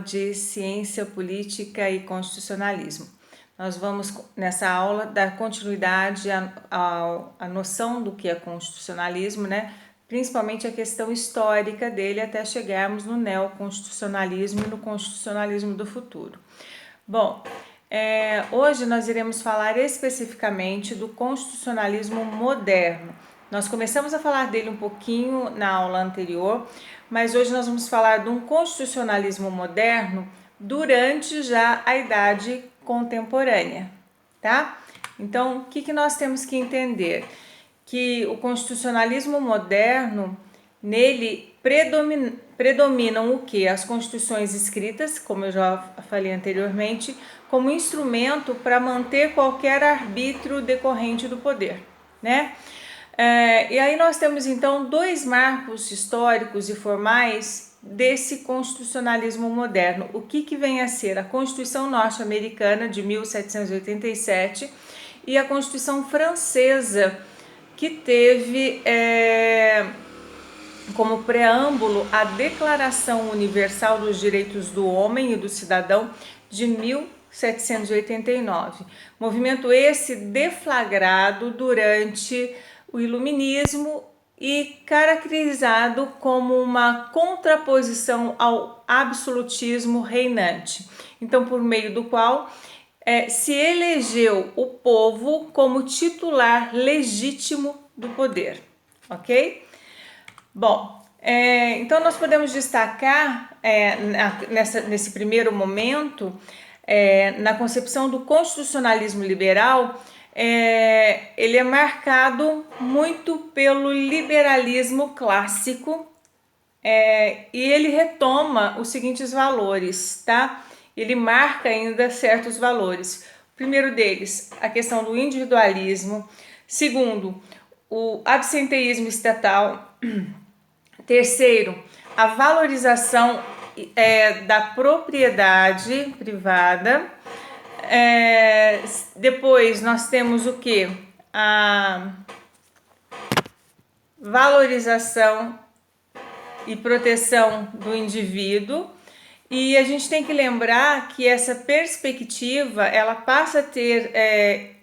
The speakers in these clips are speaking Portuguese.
aula de Ciência Política e Constitucionalismo. Nós vamos, nessa aula, dar continuidade à noção do que é constitucionalismo, né? Principalmente a questão histórica dele até chegarmos no neoconstitucionalismo e no constitucionalismo do futuro. Bom, hoje nós iremos falar especificamente do constitucionalismo moderno. Nós começamos a falar dele um pouquinho na aula anterior, mas hoje nós vamos falar de um constitucionalismo moderno durante já a Idade Contemporânea, tá? Então, o que nós temos que entender? Que o constitucionalismo moderno, nele predominam o que? As constituições escritas, como eu já falei anteriormente, como instrumento para manter qualquer arbítrio decorrente do poder, né? E aí nós temos então dois marcos históricos e formais desse constitucionalismo moderno. O que vem a ser a Constituição norte-americana de 1787 e a Constituição francesa, que teve como preâmbulo a Declaração Universal dos Direitos do Homem e do Cidadão de 1789. Movimento esse deflagrado durante o Iluminismo e caracterizado como uma contraposição ao absolutismo reinante. Então, por meio do qual se elegeu o povo como titular legítimo do poder, ok? Bom, então nós podemos destacar nesse primeiro momento, na concepção do constitucionalismo liberal, ele é marcado muito pelo liberalismo clássico e ele retoma os seguintes valores, tá? Ele marca ainda certos valores. O primeiro deles, a questão do individualismo. Segundo, o absenteísmo estatal. Terceiro, a valorização da propriedade privada. Depois nós temos o que? A valorização e proteção do indivíduo. E a gente tem que lembrar que essa perspectiva ela passa a ter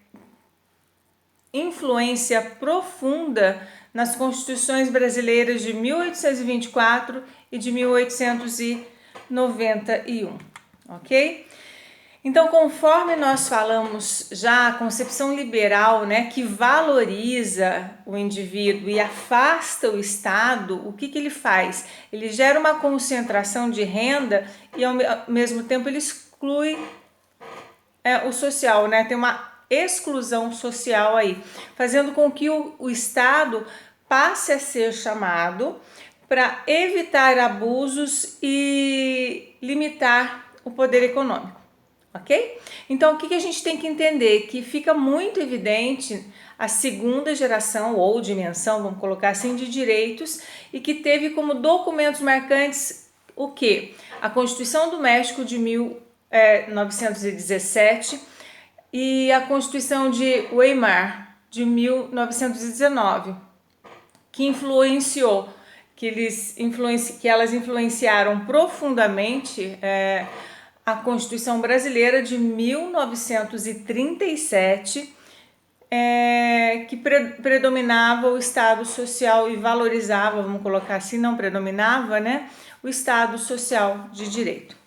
influência profunda nas constituições brasileiras de 1824 e de 1891, ok? Então, conforme nós falamos já, a concepção liberal, né, que valoriza o indivíduo e afasta o Estado, o que ele faz? Ele gera uma concentração de renda e, ao mesmo tempo, ele exclui o social, né? Tem uma exclusão social aí, fazendo com que o Estado passe a ser chamado para evitar abusos e limitar o poder econômico. Ok? Então, o que a gente tem que entender? Que fica muito evidente a segunda geração ou dimensão, vamos colocar assim, de direitos e que teve como documentos marcantes o que? A Constituição do México de 1917 e a Constituição de Weimar de 1919, que influenciou, que elas influenciaram profundamente a Constituição Brasileira de 1937, que predominava o Estado social e valorizava, vamos colocar assim, não predominava, né, o Estado social de direito,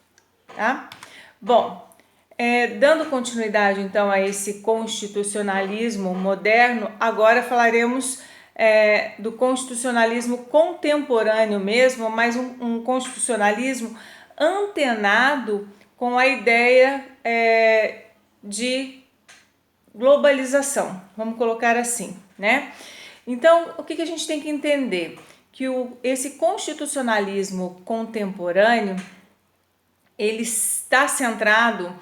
tá? Bom, dando continuidade então a esse constitucionalismo moderno, agora falaremos do constitucionalismo contemporâneo mesmo, mas um constitucionalismo antenado com a ideia de globalização, vamos colocar assim, né? Então, o que a gente tem que entender? Que esse constitucionalismo contemporâneo, ele está centrado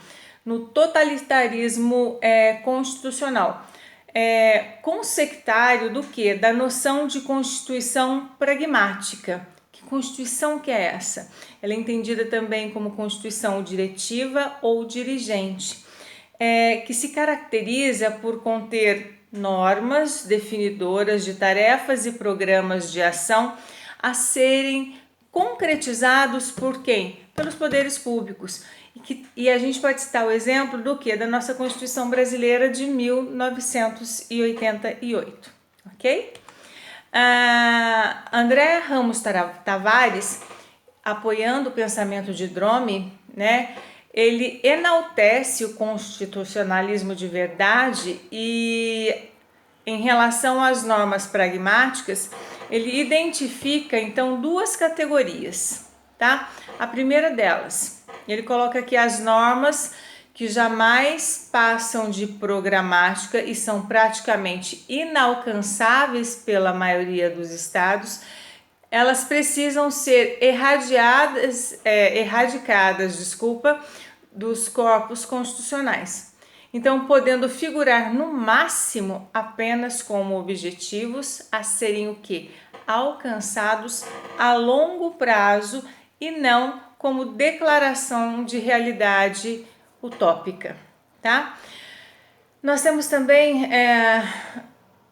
no totalitarismo constitucional, consectário do que? Da noção de constituição pragmática. Que constituição que é essa? Ela é entendida também como constituição diretiva ou dirigente, que se caracteriza por conter normas definidoras de tarefas e programas de ação a serem concretizados por quem? Pelos poderes públicos. E a gente pode citar o exemplo do que? Da nossa Constituição Brasileira de 1988, ok? André Ramos Tavares, apoiando o pensamento de Drome, né, ele enaltece o constitucionalismo de verdade e, em relação às normas pragmáticas, ele identifica então duas categorias, tá? A primeira delas, ele coloca aqui as normas que jamais passam de programática e são praticamente inalcançáveis pela maioria dos estados. Elas precisam ser erradicadas, dos corpos constitucionais. Então, podendo figurar no máximo apenas como objetivos a serem o quê? Alcançados a longo prazo e não como declaração de realidade utópica, tá? Nós temos também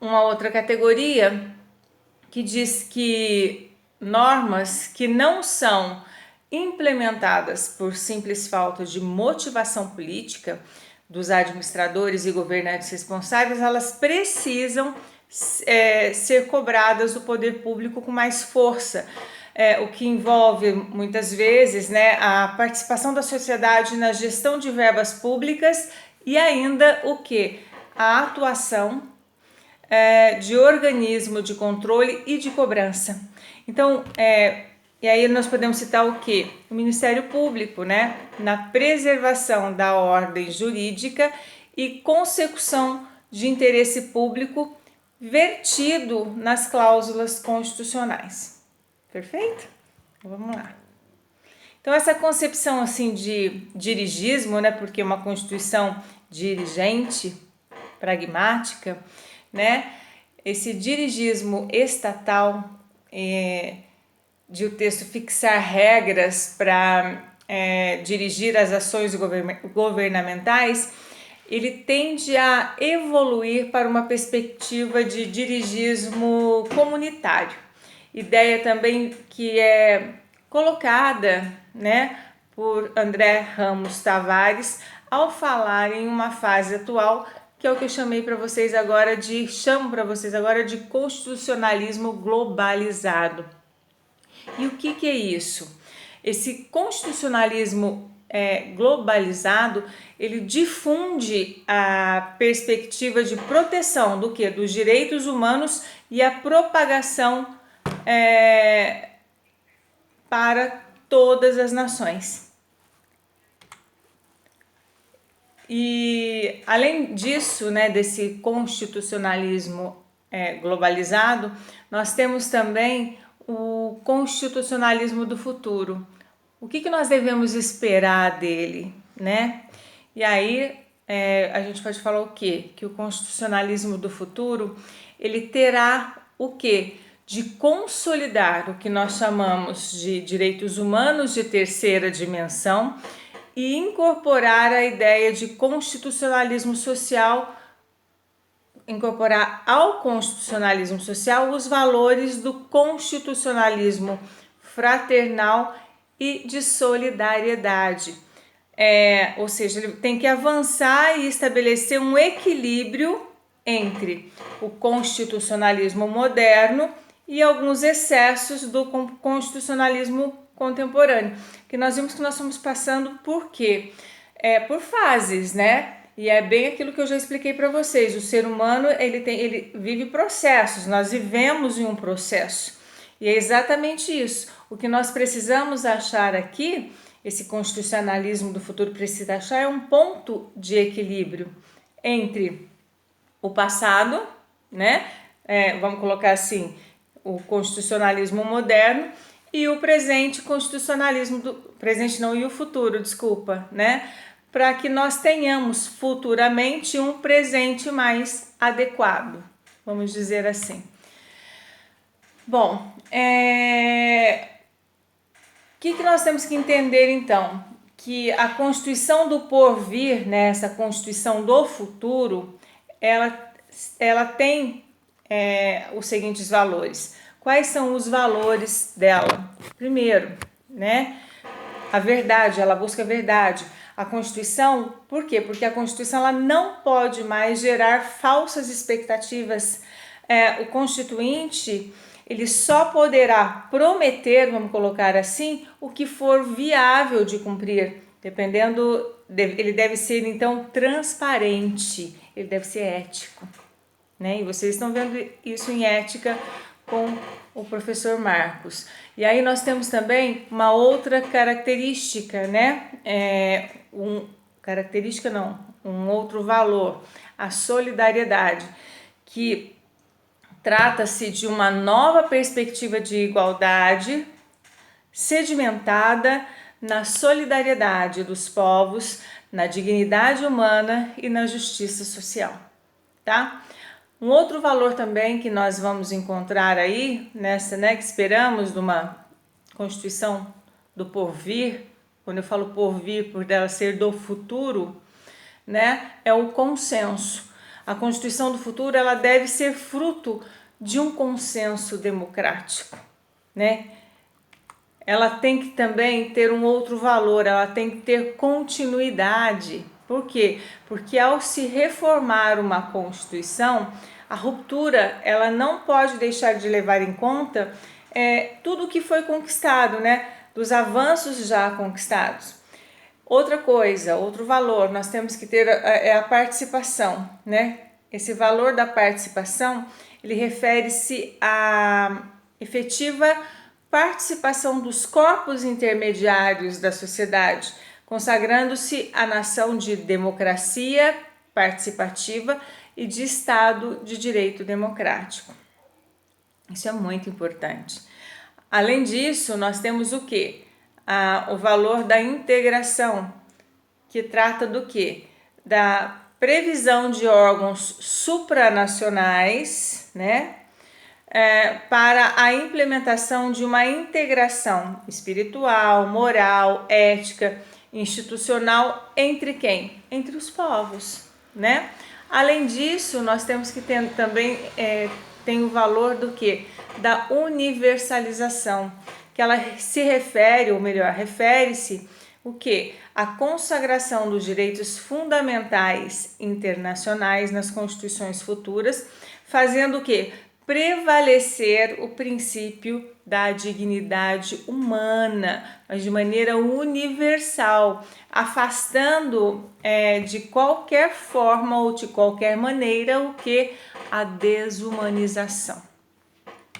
uma outra categoria que diz que normas que não são implementadas por simples falta de motivação política dos administradores e governantes responsáveis, elas precisam ser cobradas do poder público com mais força, o que envolve muitas vezes, né, a participação da sociedade na gestão de verbas públicas e ainda o que? A atuação de organismo de controle e de cobrança. Então, e aí nós podemos citar o que? O Ministério Público, né? Na preservação da ordem jurídica e consecução de interesse público vertido nas cláusulas constitucionais. Perfeito? Vamos lá. Então, essa concepção assim de dirigismo, né? Porque uma Constituição dirigente, pragmática, né? Esse dirigismo estatal de o texto fixar regras para dirigir as ações governamentais, ele tende a evoluir para uma perspectiva de dirigismo comunitário. Ideia também que é colocada, né, por André Ramos Tavares ao falar em uma fase atual que é o que eu chamo para vocês agora de constitucionalismo globalizado. E o que é isso? Esse constitucionalismo globalizado, ele difunde a perspectiva de proteção do que? Dos direitos humanos e a propagação para todas as nações. E além disso, né, desse constitucionalismo globalizado, nós temos também o constitucionalismo do futuro. O que nós devemos esperar dele, né? E aí a gente pode falar o quê? Que o constitucionalismo do futuro, ele terá o quê? De consolidar o que nós chamamos de direitos humanos de terceira dimensão e incorporar a ideia de constitucionalismo social, incorporar ao constitucionalismo social os valores do constitucionalismo fraternal e de solidariedade. Ou seja, ele tem que avançar e estabelecer um equilíbrio entre o constitucionalismo moderno e alguns excessos do constitucionalismo contemporâneo, que nós vimos que nós estamos passando por quê? Por fases, né? E é bem aquilo que eu já expliquei para vocês. O ser humano ele vive processos, nós vivemos em um processo. E é exatamente isso. O que nós precisamos achar aqui, esse constitucionalismo do futuro precisa achar, é um ponto de equilíbrio entre o passado, né? Vamos colocar assim, o constitucionalismo moderno e o presente constitucionalismo e o futuro, né? Para que nós tenhamos futuramente um presente mais adequado, vamos dizer assim. Bom, que nós temos que entender então? Que a Constituição do porvir, né, essa Constituição do futuro, ela tem os seguintes valores: Quais são os valores dela? Primeiro, né? A verdade, ela busca a verdade. A Constituição, por quê? Porque a Constituição ela não pode mais gerar falsas expectativas. O Constituinte, ele só poderá prometer, vamos colocar assim, o que for viável de cumprir. Dependendo, ele deve ser então transparente, ele deve ser ético, né? E vocês estão vendo isso em ética com o professor Marcos. E aí nós temos também uma outra característica, né? Um outro valor, a solidariedade, que trata-se de uma nova perspectiva de igualdade sedimentada na solidariedade dos povos, na dignidade humana e na justiça social, tá? Um outro valor também que nós vamos encontrar aí, nessa, né, que esperamos numa Constituição do porvir, quando eu falo porvir, por ela ser do futuro, né, é o consenso. A Constituição do futuro, ela deve ser fruto de um consenso democrático, né? Ela tem que também ter um outro valor, ela tem que ter continuidade. Por quê? Porque ao se reformar uma Constituição, a ruptura ela não pode deixar de levar em conta tudo que foi conquistado, né? Dos avanços já conquistados. Outra coisa, outro valor, nós temos que ter a participação, né? Esse valor da participação, ele refere-se à efetiva participação dos corpos intermediários da sociedade, consagrando-se a nação de democracia participativa e de Estado de Direito Democrático. Isso é muito importante. Além disso, nós temos o quê? O valor da integração, que trata do quê? Da previsão de órgãos supranacionais, né? Para a implementação de uma integração espiritual, moral, ética, institucional entre quem? Entre os povos, né? Além disso, nós temos que ter também tem o valor do que? Da universalização, que ela se refere, ou melhor, refere-se o que? A consagração dos direitos fundamentais internacionais nas constituições futuras, fazendo o que? Prevalecer o princípio da dignidade humana, mas de maneira universal, afastando de qualquer forma ou de qualquer maneira o que? A desumanização,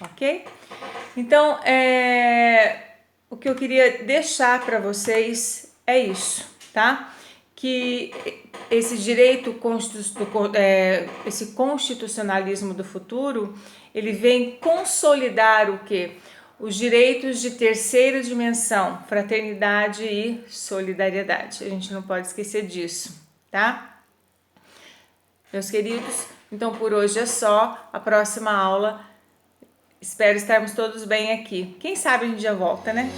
ok? Então, o que eu queria deixar para vocês é isso, tá? Que esse direito, esse constitucionalismo do futuro, ele vem consolidar o quê? Os direitos de terceira dimensão, fraternidade e solidariedade. A gente não pode esquecer disso, tá? Meus queridos, então por hoje é só. A próxima aula, espero estarmos todos bem aqui. Quem sabe a gente já volta, né?